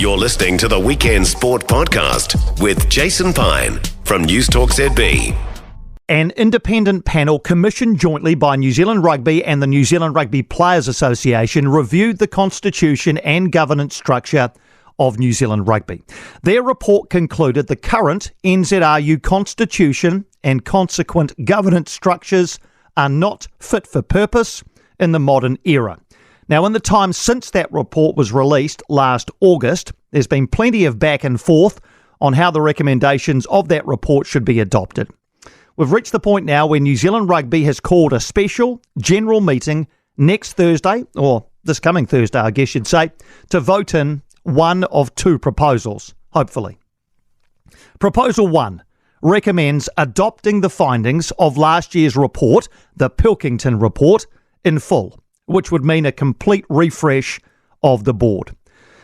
You're listening to the Weekend Sport Podcast with Jason Pine from News Talk ZB. An independent panel commissioned jointly by New Zealand Rugby and the New Zealand Rugby Players Association reviewed the constitution and governance structure of New Zealand Rugby. Their report concluded the current NZRU constitution and consequent governance structures are not fit for purpose in the modern era. Now, in the time since that report was released last August, there's been plenty of back and forth on how the recommendations of that report should be adopted. We've reached the point now where New Zealand Rugby has called a special general meeting next Thursday, or this coming Thursday, I guess you'd say, to vote in one of two proposals, hopefully. Proposal 1 recommends adopting the findings of last year's report, the Pilkington report, in full, which would mean a complete refresh of the board.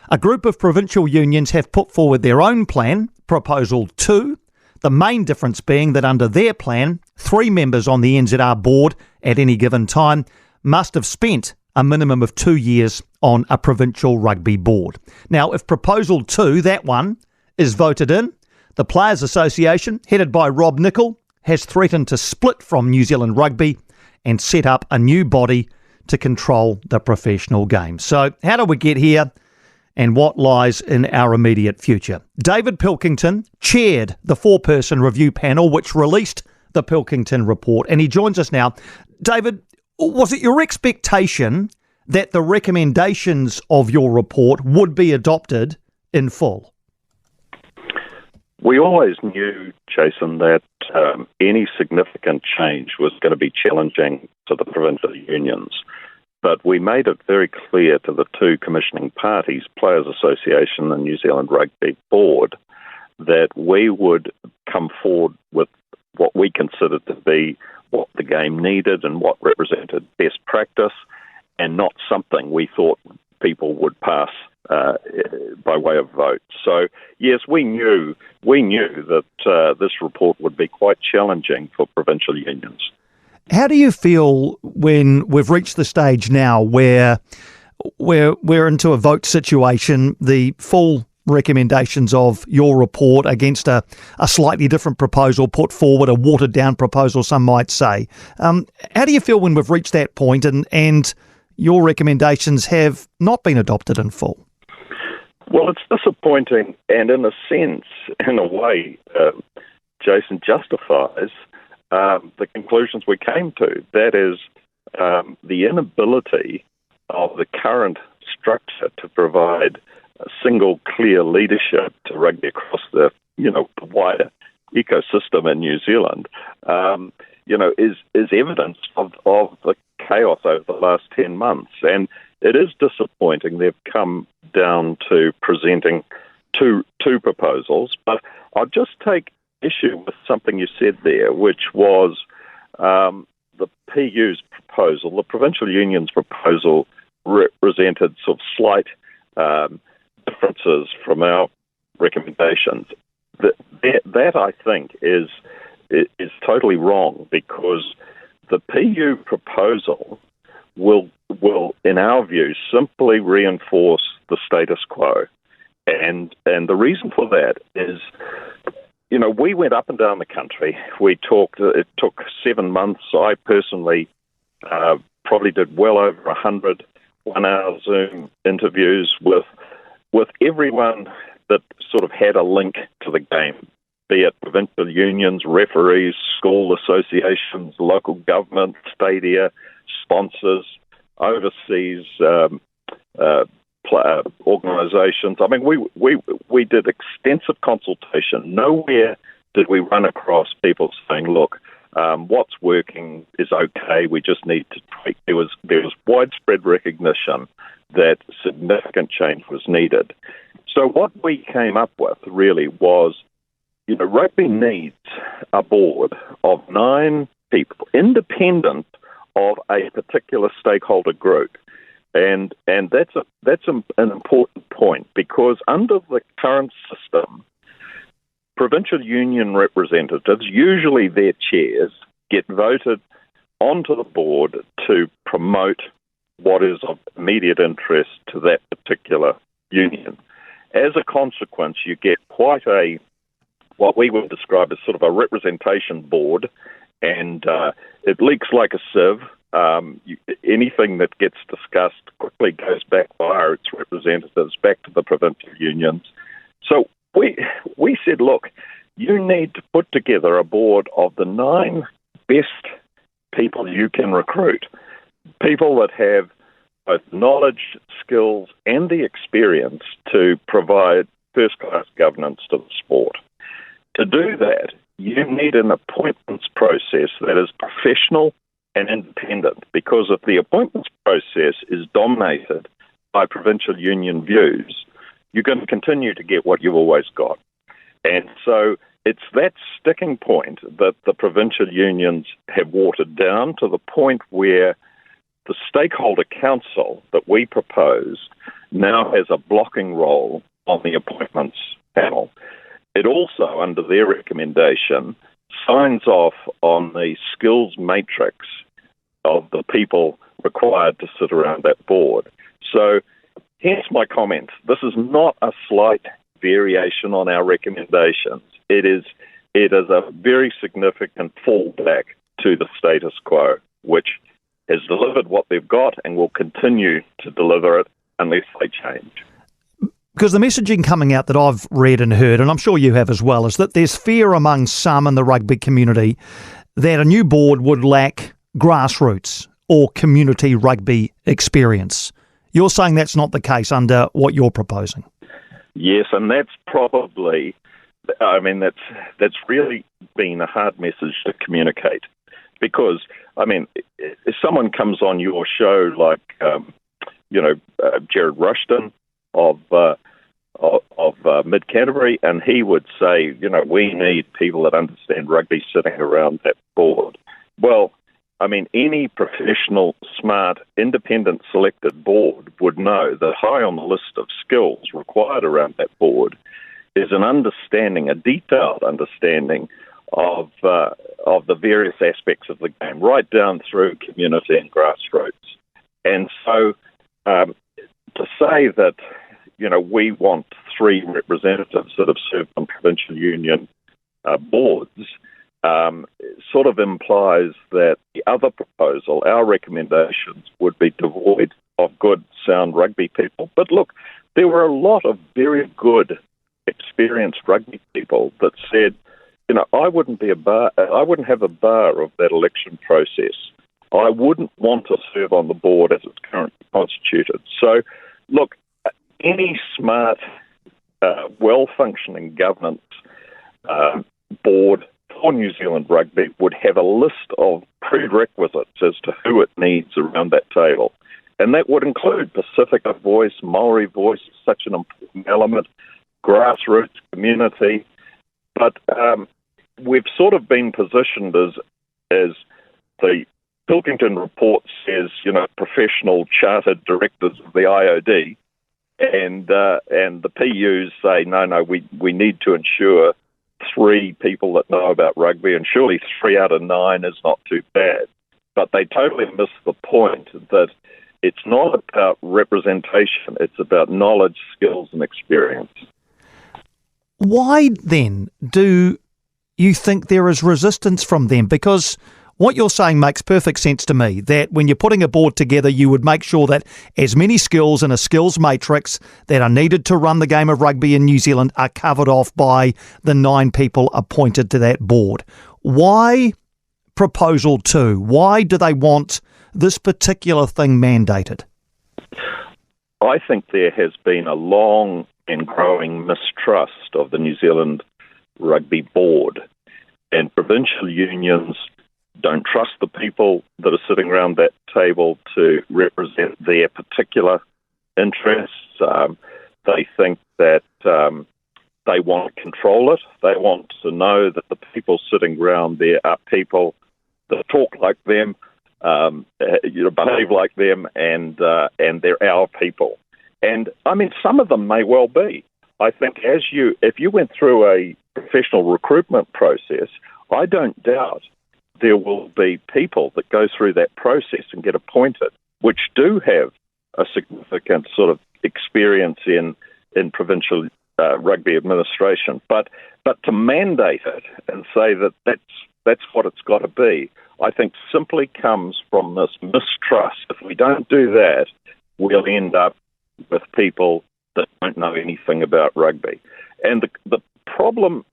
A group of provincial unions have put forward their own plan, Proposal 2, the main difference being that under their plan, 3 members on the NZR board at any given time must have spent a minimum of 2 years on a provincial rugby board. Now, if Proposal 2, that one, is voted in, the Players Association, headed by Rob Nichol, has threatened to split from New Zealand Rugby and set up a new body to control the professional game. So how do we get here and what lies in our immediate future? David Pilkington chaired the 4-person review panel which released the Pilkington report, and he joins us now. David, was it your expectation that the recommendations of your report would be adopted in full? We always knew, Jason, that any significant change was going to be challenging to the provincial unions. But we made it very clear to the 2 commissioning parties, Players Association and New Zealand Rugby Board, that we would come forward with what we considered to be what the game needed and what represented best practice, and not something we thought people would pass by way of vote. So, yes, we knew that this report would be quite challenging for provincial unions. How do you feel when we've reached the stage now where we're into a vote situation, the full recommendations of your report against a slightly different proposal put forward, a watered-down proposal, some might say? How do you feel when we've reached that point and your recommendations have not been adopted in full? Well, it's disappointing, and in a sense, in a way, Jason, justifies the conclusions we came to. That is, the inability of the current structure to provide a single clear leadership to rugby across the wider ecosystem in New Zealand, is evidence of the chaos over the last 10 months. And it is disappointing they've come down to presenting two proposals. But I'll just take issue with something you said there, which was the PU's proposal. The provincial union's proposal represented sort of slight differences from our recommendations. That I think is totally wrong, because the PU proposal will, in our view, simply reinforce the status quo. And the reason for that is, we went up and down the country. We talked. It took 7 months. I personally probably did well over 100 one-hour Zoom interviews with everyone that sort of had a link to the game, be it provincial unions, referees, school associations, local government, stadia, sponsors, overseas organisations. I mean, we did extensive consultation. Nowhere did we run across people saying, look, what's working is okay, we just need to tweak. There was widespread recognition that significant change was needed. So what we came up with really was, rugby needs a board of 9 people, independent of a particular stakeholder group. And that's an important point, because under the current system, provincial union representatives, usually their chairs, get voted onto the board to promote what is of immediate interest to that particular union. as a consequence, you get quite what we would describe as sort of a representation board, and it leaks like a sieve. Anything that gets discussed quickly goes back via its representatives back to the provincial unions. So we said, look, you need to put together a board of the 9 best people you can recruit, people that have both knowledge, skills, and the experience to provide first-class governance to the sport. To do that, you need an appointments process that is professional and independent, because if the appointments process is dominated by provincial union views, you're going to continue to get what you've always got. And so it's that sticking point that the provincial unions have watered down to the point where the stakeholder council that we propose now has a blocking role on the appointments panel. It also, under their recommendation, signs off on the skills matrix of the people required to sit around that board. So hence my comment. This is not a slight variation on our recommendations. It is a very significant fallback to the status quo, which has delivered what they've got and will continue to deliver it unless they change. Because the messaging coming out that I've read and heard, and I'm sure you have as well, is that there's fear among some in the rugby community that a new board would lack grassroots or community rugby experience. You're saying that's not the case under what you're proposing? Yes, and that's probably, that's really been a hard message to communicate. Because, if someone comes on your show like, Jared Rushton of Mid Canterbury, and he would say, we need people that understand rugby sitting around that board. Well, any professional, smart, independent selected board would know that high on the list of skills required around that board is an understanding, a detailed understanding of the various aspects of the game, right down through community and grassroots. And so to say that, we want 3 representatives that have served on provincial union boards sort of implies that the other proposal, our recommendations, would be devoid of good, sound rugby people. But look, there were a lot of very good, experienced rugby people that said, I wouldn't have a bar of that election process. I wouldn't want to serve on the board as it's currently constituted. So, look, any smart, well-functioning governance board for New Zealand Rugby would have a list of prerequisites as to who it needs around that table. And that would include Pacifica voice, Maori voice, such an important element, grassroots community. But we've sort of been positioned as the Pilkington report says, professional chartered directors of the IOD, and the PUs say, no, we need to ensure 3 people that know about rugby, and surely 3 out of 9 is not too bad. But they totally miss the point that it's not about representation, it's about knowledge, skills, and experience. Why then do you think there is resistance from them? Because what you're saying makes perfect sense to me, that when you're putting a board together, you would make sure that as many skills in a skills matrix that are needed to run the game of rugby in New Zealand are covered off by the 9 people appointed to that board. Why proposal 2? Why do they want this particular thing mandated? I think there has been a long and growing mistrust of the New Zealand Rugby Board, and provincial unions don't trust the people that are sitting around that table to represent their particular interests. They think that they want to control it. They want to know that the people sitting around there are people that talk like them, behave like them, and they're our people. And some of them may well be. I think if you went through a professional recruitment process, I don't doubt there will be people that go through that process and get appointed, which do have a significant sort of experience in in provincial rugby administration. But to mandate it and say that that's what it's got to be, I think simply comes from this mistrust. If we don't do that, we'll end up with people that don't know anything about rugby. And the problem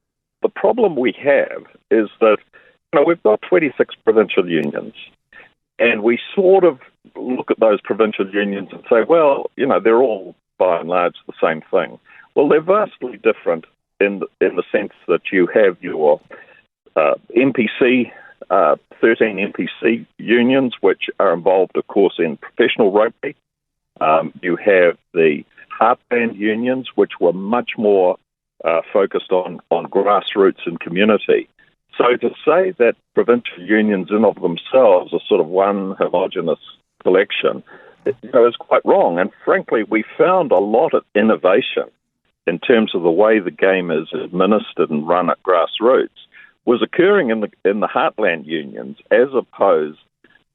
we have is that we've got 26 provincial unions, and we sort of look at those provincial unions and say, well, they're all by and large the same thing. Well, they're vastly different in the sense that you have your NPC, 13 NPC unions, which are involved, of course, in professional rugby. You have the heartland unions, which were much more focused on grassroots and community. So to say that provincial unions in of themselves are sort of one homogenous collection, is quite wrong. And frankly, we found a lot of innovation in terms of the way the game is administered and run at grassroots was occurring in the heartland unions as opposed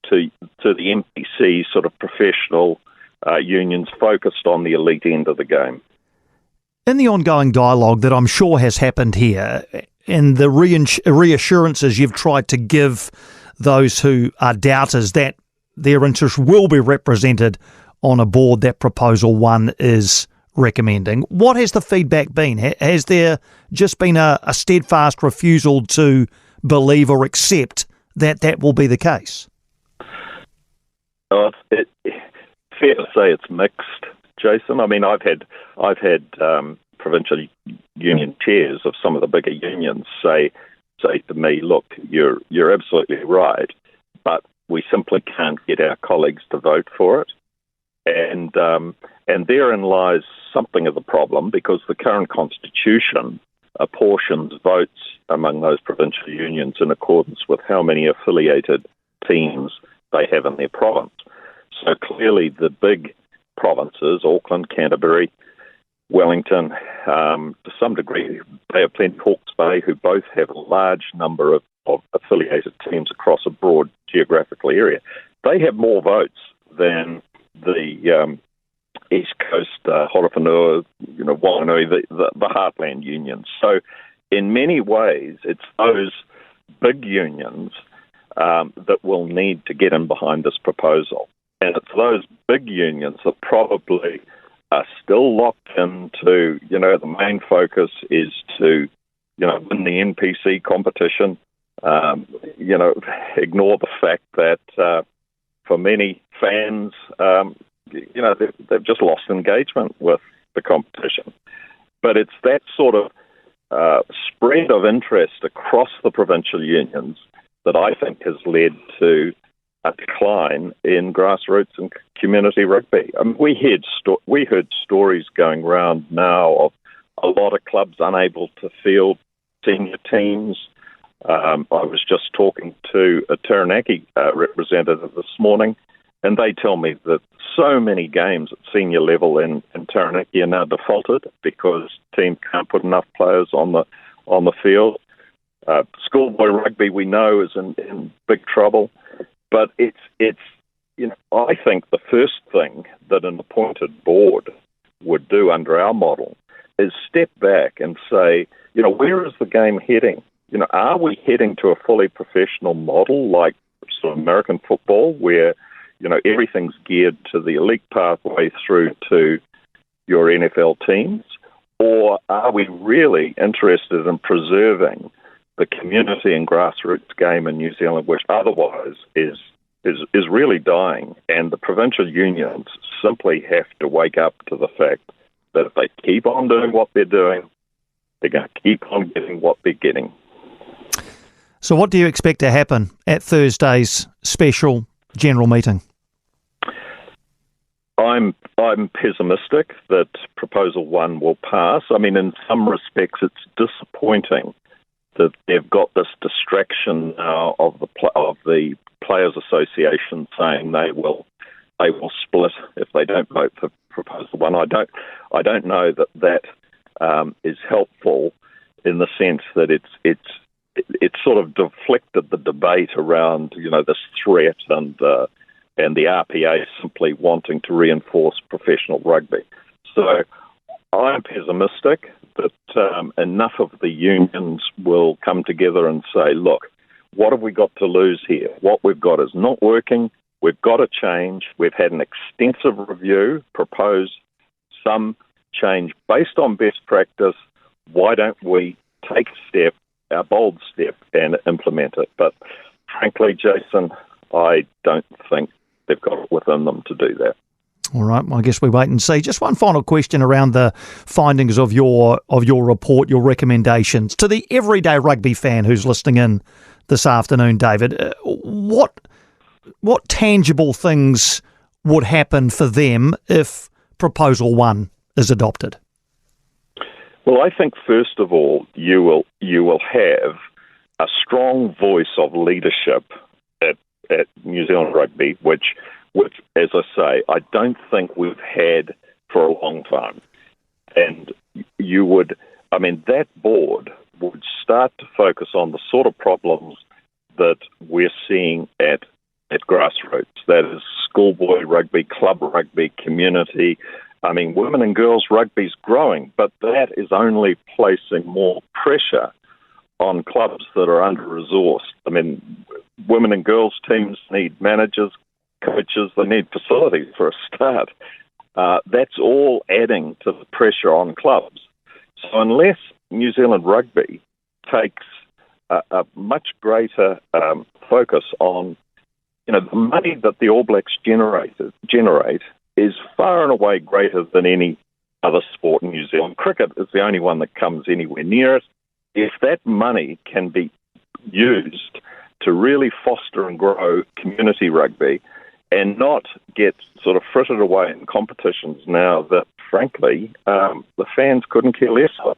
to the NPC sort of professional unions focused on the elite end of the game. In the ongoing dialogue that I'm sure has happened here, and the reassurances you've tried to give those who are doubters that their interests will be represented on a board that Proposal 1 is recommending, what has the feedback been? Has there just been a steadfast refusal to believe or accept that will be the case? It's fair to say it's mixed, Jason. I mean, I've had provincial union chairs of some of the bigger unions say to me, look, you're absolutely right, but we simply can't get our colleagues to vote for it. And therein lies something of the problem, because the current constitution apportions votes among those provincial unions in accordance with how many affiliated teams they have in their province. So clearly the big provinces, Auckland, Canterbury, Wellington, to some degree, Bay of Plenty, Hawke's Bay, who both have a large number of affiliated teams across a broad geographical area, they have more votes than the East Coast, Horowhenua, Whanganui, the heartland unions. So in many ways, it's those big unions that will need to get in behind this proposal. And it's those big unions that probably are still locked into, the main focus is to, win the NPC competition, ignore the fact that for many fans, they've just lost engagement with the competition. But it's that sort of spread of interest across the provincial unions that I think has led to a decline in grassroots and community rugby. I mean, we heard stories going around now of a lot of clubs unable to field senior teams. I was just talking to a Taranaki representative this morning, and they tell me that so many games at senior level in Taranaki are now defaulted because teams can't put enough players on the field. Schoolboy rugby, we know, is in big trouble. But it's I think the first thing that an appointed board would do under our model is step back and say, where is the game heading? Are we heading to a fully professional model like sort of American football, where everything's geared to the elite pathway through to your NFL teams? Or are we really interested in preserving the community and grassroots game in New Zealand, which otherwise is really dying? And the provincial unions simply have to wake up to the fact that if they keep on doing what they're doing, they're going to keep on getting what they're getting. So what do you expect to happen at Thursday's special general meeting? I'm pessimistic that Proposal 1 will pass. I mean, in some respects, it's disappointing that they've got this distraction now of the Players Association saying they will split if they don't vote for Proposal 1. I don't know that is helpful in the sense that it's sort of deflected the debate around this threat and the RPA simply wanting to reinforce professional rugby. So I'm pessimistic that enough of the unions will come together and say, look, what have we got to lose here? What we've got is not working. We've got to change. We've had an extensive review, proposed some change based on best practice. Why don't we take a step, a bold step, and implement it? But frankly, Jason, I don't think they've got it within them to do that. All right, well, I guess we wait and see. Just one final question around the findings of your report, your recommendations. To the everyday rugby fan who's listening in this afternoon, David, what tangible things would happen for them if Proposal 1 is adopted? Well, I think first of all, you will have a strong voice of leadership at New Zealand Rugby, which, as I say, I don't think we've had for a long time. And that board would start to focus on the sort of problems that we're seeing at grassroots. That is schoolboy rugby, club rugby, community. Women and girls rugby's growing, but that is only placing more pressure on clubs that are under-resourced. Women and girls teams need managers, coaches, they need facilities for a start. That's all adding to the pressure on clubs. So unless New Zealand Rugby takes a much greater focus on, the money that the All Blacks generate is far and away greater than any other sport in New Zealand. Cricket is the only one that comes anywhere near it. If that money can be used to really foster and grow community rugby and not get sort of frittered away in competitions now that, frankly, the fans couldn't care less of.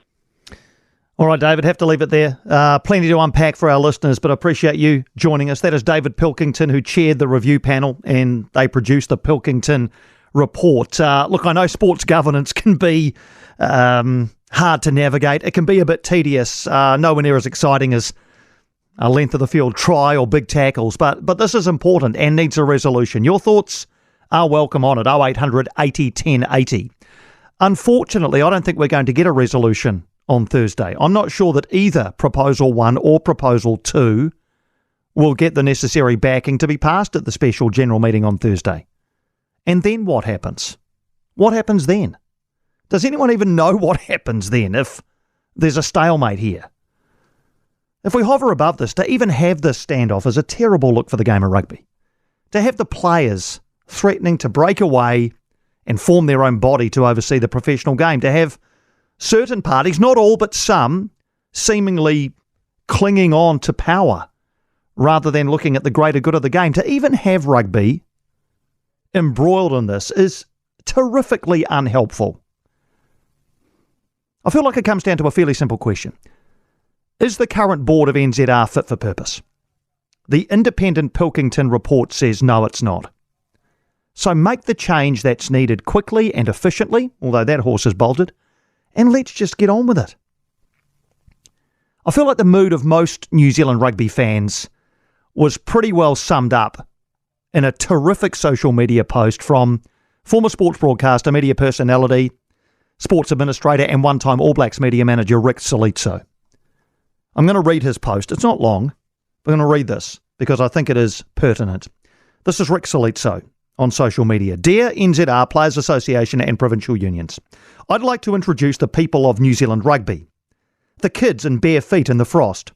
All right, David, have to leave it there. Plenty to unpack for our listeners, but I appreciate you joining us. That is David Pilkington, who chaired the review panel, and they produced the Pilkington report. Look, I know sports governance can be hard to navigate. It can be a bit tedious, nowhere near as exciting as a length of the field try or big tackles, but this is important and needs a resolution. Your thoughts are welcome on it, 0800 80 10 80. Unfortunately, I don't think we're going to get a resolution on Thursday. I'm not sure that either Proposal 1 or Proposal 2 will get the necessary backing to be passed at the special general meeting on Thursday. And then what happens? What happens then? Does anyone even know what happens then if there's a stalemate here? If we hover above this, to even have this standoff is a terrible look for the game of rugby. To have the players threatening to break away and form their own body to oversee the professional game, to have certain parties, not all but some, seemingly clinging on to power rather than looking at the greater good of the game, to even have rugby embroiled in this is terrifically unhelpful. I feel like it comes down to a fairly simple question. Is the current board of NZR fit for purpose? The independent Pilkington report says no, it's not. So make the change that's needed quickly and efficiently, although that horse has bolted, and let's just get on with it. I feel like the mood of most New Zealand rugby fans was pretty well summed up in a terrific social media post from former sports broadcaster, media personality, sports administrator and one-time All Blacks media manager Rick Solizzo. I'm going to read his post. It's not long, but I'm going to read this because I think it is pertinent. This is Rick Solizzo on social media. Dear NZR, Players Association and Provincial Unions, I'd like to introduce the people of New Zealand Rugby. The kids in bare feet in the frost.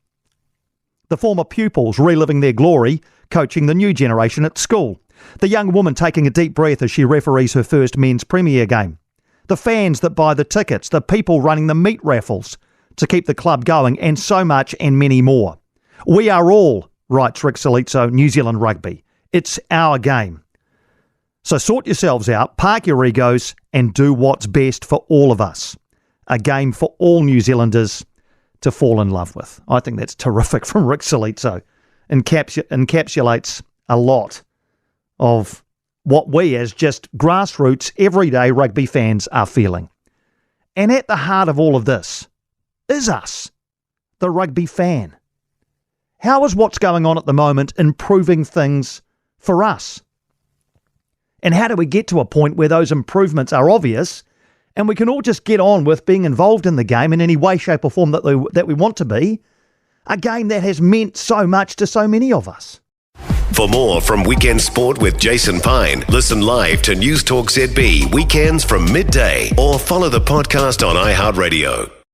The former pupils reliving their glory, coaching the new generation at school. The young woman taking a deep breath as she referees her first men's premier game. The fans that buy the tickets, the people running the meat raffles to keep the club going, and so much and many more. We are all, writes Rick Solizzo, New Zealand Rugby. It's our game. So sort yourselves out, park your egos, and do what's best for all of us. A game for all New Zealanders to fall in love with. I think that's terrific from Rick Solizzo. Encapsulates a lot of what we as just grassroots, everyday rugby fans are feeling. And at the heart of all of this is us, the rugby fan. How is what's going on at the moment improving things for us? And how do we get to a point where those improvements are obvious and we can all just get on with being involved in the game in any way, shape or form that we want to be, a game that has meant so much to so many of us. For more from Weekend Sport with Jason Pine, listen live to News Talk ZB weekends from midday or follow the podcast on iHeartRadio.